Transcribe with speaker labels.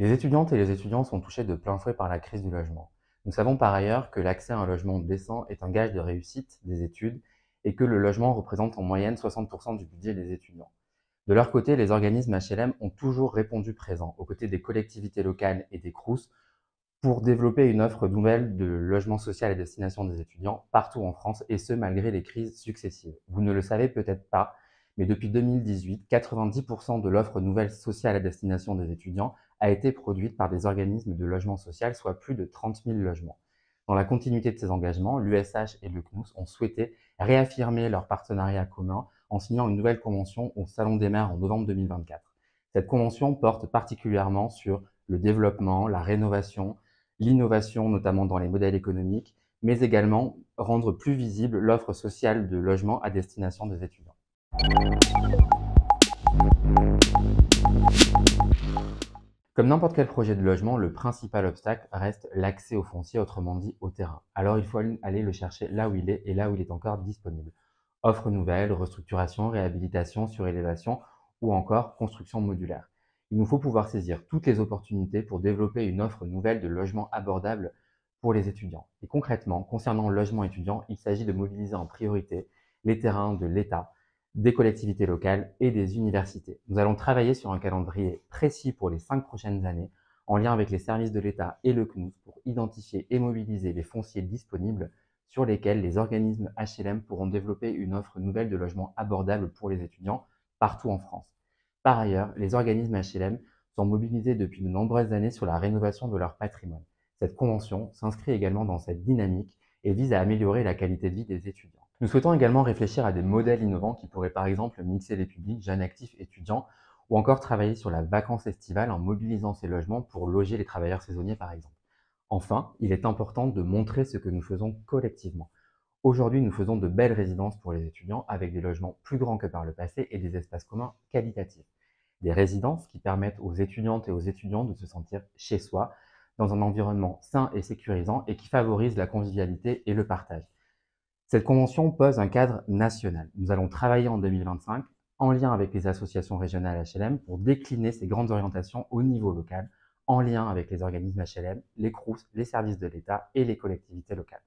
Speaker 1: Les étudiantes et les étudiants sont touchés de plein fouet par la crise du logement. Nous savons par ailleurs que l'accès à un logement décent est un gage de réussite des études et que le logement représente en moyenne 60% du budget des étudiants. De leur côté, les organismes HLM ont toujours répondu présents aux côtés des collectivités locales et des Crous pour développer une offre nouvelle de logement social à destination des étudiants partout en France, et ce malgré les crises successives. Vous ne le savez peut-être pas, mais depuis 2018, 90% de l'offre nouvelle sociale à destination des étudiants a été produite par des organismes de logement social, soit plus de 30 000 logements. Dans la continuité de ces engagements, l'USH et le CNUS ont souhaité réaffirmer leur partenariat commun en signant une nouvelle convention au Salon des maires en novembre 2024. Cette convention porte particulièrement sur le développement, la rénovation, l'innovation notamment dans les modèles économiques, mais également rendre plus visible l'offre sociale de logement à destination des étudiants. Comme n'importe quel projet de logement, le principal obstacle reste l'accès au foncier, autrement dit au terrain. Alors il faut aller le chercher là où il est et là où il est encore disponible. Offres nouvelles, restructuration, réhabilitation, surélévation ou encore construction modulaire. Il nous faut pouvoir saisir toutes les opportunités pour développer une offre nouvelle de logement abordable pour les étudiants. Et concrètement, concernant le logement étudiant, il s'agit de mobiliser en priorité les terrains de l'État, des collectivités locales et des universités. Nous allons travailler sur un calendrier précis pour les 5 prochaines années, en lien avec les services de l'État et le CNUS, pour identifier et mobiliser les fonciers disponibles sur lesquels les organismes HLM pourront développer une offre nouvelle de logement abordable pour les étudiants partout en France. Par ailleurs, les organismes HLM sont mobilisés depuis de nombreuses années sur la rénovation de leur patrimoine. Cette convention s'inscrit également dans cette dynamique et vise à améliorer la qualité de vie des étudiants. Nous souhaitons également réfléchir à des modèles innovants qui pourraient par exemple mixer les publics, jeunes actifs, étudiants, ou encore travailler sur la vacance estivale en mobilisant ces logements pour loger les travailleurs saisonniers par exemple. Enfin, il est important de montrer ce que nous faisons collectivement. Aujourd'hui, nous faisons de belles résidences pour les étudiants avec des logements plus grands que par le passé et des espaces communs qualitatifs. Des résidences qui permettent aux étudiantes et aux étudiants de se sentir chez soi, dans un environnement sain et sécurisant et qui favorise la convivialité et le partage. Cette convention pose un cadre national. Nous allons travailler en 2025 en lien avec les associations régionales HLM pour décliner ces grandes orientations au niveau local, en lien avec les organismes HLM, les Crous, les services de l'État et les collectivités locales.